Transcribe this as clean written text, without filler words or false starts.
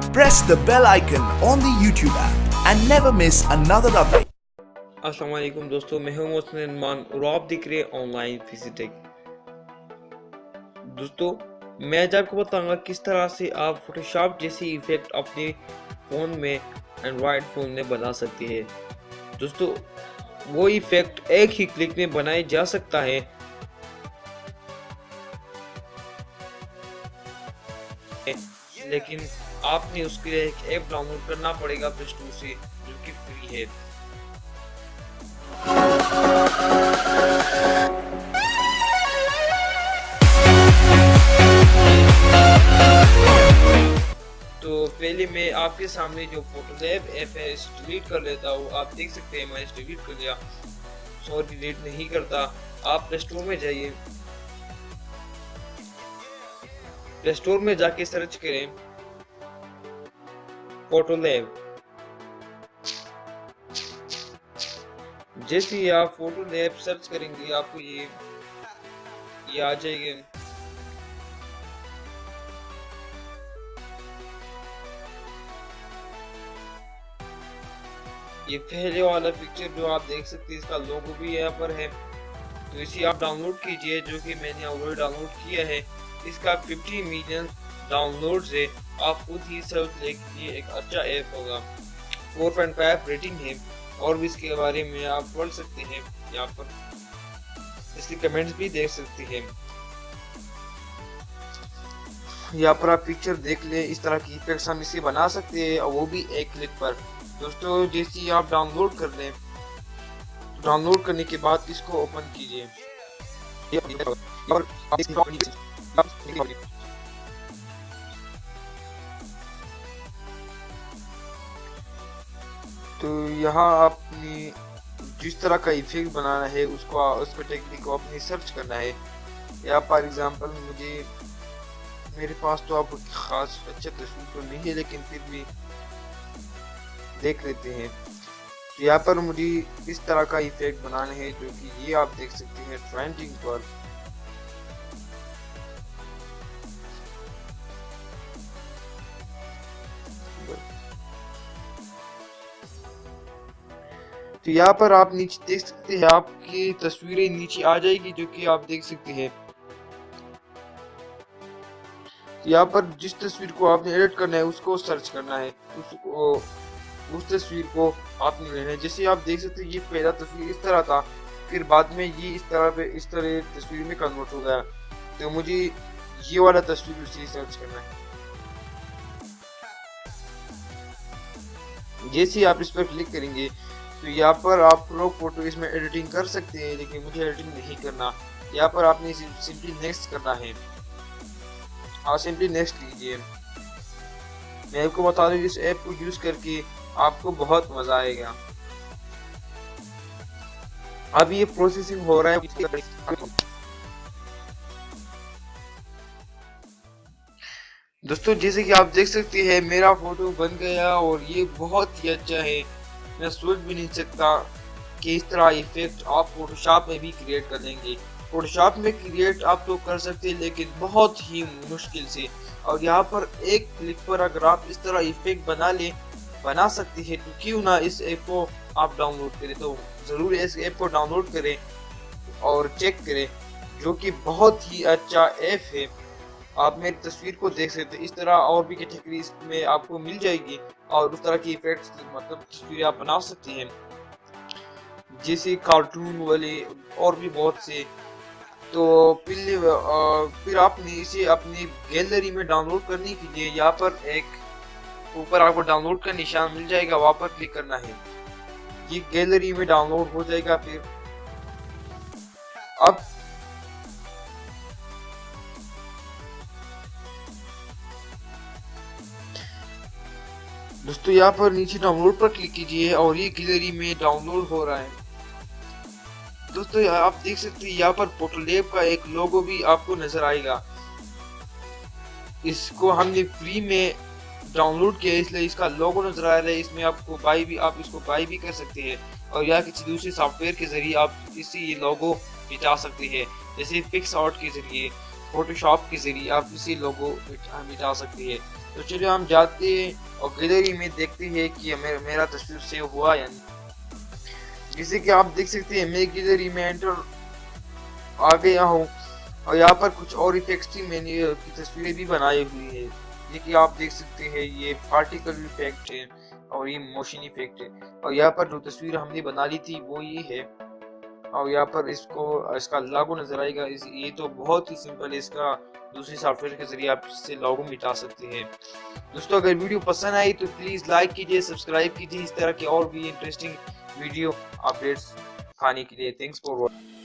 Press the bell icon on the YouTube app and never miss another update. अस्सलाम वालेकुम दोस्तों, मैं हूं मोहसिन मान और आप देख रहे हैं ऑनलाइन फिजिटेक। दोस्तों, मैं आज आपको बताऊंगा किस तरह से आप फोटोशॉप जैसी इफेक्ट अपने फ़ोन में एंड्रॉयड फ़ोन में बना सकते हैं। दोस्तों, वो इफेक्ट एक ही क्लिक में बनाया जा सकता है। लेकिन आपने उसके लिए एक ऐप डाउनलोड करना पड़ेगा प्ले स्टोर से, जो कि फ्री है। तो पहले मैं आपके सामने जो फोटोलैब ऐप है इसे डिलीट कर लेता हूँ। आप देख सकते हैं मैंने इसे डिलीट कर दिया। सॉरी, डिलीट नहीं करता। आप प्ले स्टोर में जाइए, प्ले स्टोर में जाके सर्च करें फोटोलैब। जैसे ही आप फोटोलैब सर्च करेंगे आपको ये आ जाएगा। ये पहले वाला पिक्चर जो आप देख सकते हैं, इसका लोगो भी यहाँ पर है। तो इसे आप डाउनलोड कीजिए, जो कि मैंने ऑलरेडी डाउनलोड किया है। इसका 50 मिलियन डाउनलोड से आप खुद ही सर्च लीजिए, एक अच्छा ऐप होगा। 4.5 रेटिंग है और भी इसके बारे में आप पढ़ सकते हैं। यहाँ पर इसके कमेंट्स भी देख सकते हैं। यहाँ पर आप पिक्चर देख ले, इस तरह की इफेक्ट्स हम इसे बना सकते हैं और वो भी एक क्लिक पर। दोस्तों, जैसे ही आप डाउनलोड कर लें, डाउनलोड करने के बाद इसको ओपन कीजिए। तो यहाँ आपने जिस तरह का इफेक्ट बनाना है उसको टेक्निक को अपनी सर्च करना है। या फॉर एग्जांपल मेरे पास तो अब खास अच्छा तस्वीर तो नहीं है, लेकिन फिर भी देख लेते हैं। तो यहाँ पर मुझे इस तरह का इफेक्ट बनाना है, जो कि ये आप देख सकते हैं ट्रेंडिंग पर। तो यहाँ पर आप नीचे देख सकते हैं, आपकी तस्वीरें नीचे आ जाएगी, जो कि आप देख सकते हैं। यहाँ पर जिस तस्वीर को आपने एडिट करना है उसको सर्च करना है, उस तस्वीर को आपने लेना है। जैसे आप देख सकते हैं, ये पहला तस्वीर इस तरह था, फिर बाद में ये इस तरह तस्वीर में कन्वर्ट हो गया। तो मुझे ये वाला तस्वीर उसे सर्च करना है। जैसे आप इस पर क्लिक करेंगे तो यहाँ पर आप लोग फोटो इसमें एडिटिंग कर सकते हैं, लेकिन मुझे एडिटिंग नहीं करना। यहाँ पर आपने सिंपली नेक्स्ट करना है। हाँ, सिंपली नेक्स्ट कीजिए। मैं आपको बता दूं, इस ऐप को यूज करके आपको बहुत मजा आएगा। अब ये प्रोसेसिंग हो रहा है। दोस्तों, जैसे कि आप देख सकते हैं, मेरा फोटो बन गया और ये बहुत ही अच्छा है। मैं सोच भी नहीं सकता कि इस तरह इफेक्ट आप फोटोशॉप में भी क्रिएट कर लेंगे। फोटोशॉप में क्रिएट आप तो कर सकते हैं, लेकिन बहुत ही मुश्किल से। और यहाँ पर एक क्लिक पर अगर आप इस तरह इफेक्ट बना सकते हैं, तो क्यों ना इस ऐप को आप डाउनलोड करें। तो ज़रूर इस ऐप को डाउनलोड करें और चेक करें, जो कि बहुत ही अच्छा ऐप है। आप मेरी तस्वीर को देख सकते हैं। इस तरह और भी कैटेगरी में आपको मिल जाएगी और उस तरह की इफेक्ट्स मतलब तस्वीरें आप बना सकते हैं, जैसे कार्टून वाले और भी बहुत से। तो फिर आपने इसे अपनी गैलरी में डाउनलोड करने के लिए यहाँ पर एक ऊपर आपको डाउनलोड का निशान मिल जाएगा, वहाँ पर क्लिक करना है। ये गैलरी में डाउनलोड हो जाएगा। फिर अब दोस्तों, यहाँ पर नीचे डाउनलोड पर क्लिक कीजिए और ये गैलरी में डाउनलोड हो रहा है। दोस्तों, आप देख सकते हैं, यहाँ पर फोटोलैब का एक लोगो भी आपको नजर आएगा। इसको हमने फ्री में डाउनलोड किया, इसलिए इसका लोगो नजर आ रहा है। इसमें आप इसको बाई भी कर सकते हैं, और या किसी दूसरे सॉफ्टवेयर के जरिए आप इसी ये लोगो मिटा सकते हैं। जैसे पिक्सआर्ट के जरिए, फोटोशॉप के जरिए आप इसी लोगो मिटा सकते हैं। तो चलिए हम जाते हैं और गैलरी में देखते हैं कि मेरा तस्वीर सेव हुआ या नहीं। जैसे कि आप देख सकते हैं मैं गैलरी में एंटर आ गया हूँ और यहाँ पर कुछ और इफेक्ट्स थी मैंने की तस्वीरें भी बनाई हुई है। ये कि आप देख सकते हैं ये पार्टिकल इफेक्ट है और ये मोशन इफेक्ट है और यहाँ पर जो तस्वीर हमने बना ली थी वो ये है और यहाँ पर इसका लोगो नजर आएगा। ये तो बहुत ही सिंपल है, इसका दूसरे सॉफ्टवेयर के जरिए आप इससे लोगो मिटा सकते हैं। दोस्तों अगर वीडियो पसंद आई तो प्लीज लाइक कीजिए, सब्सक्राइब कीजिए इस तरह के और भी इंटरेस्टिंग वीडियो अपडेट्स पाने के लिए। Thanks for watching.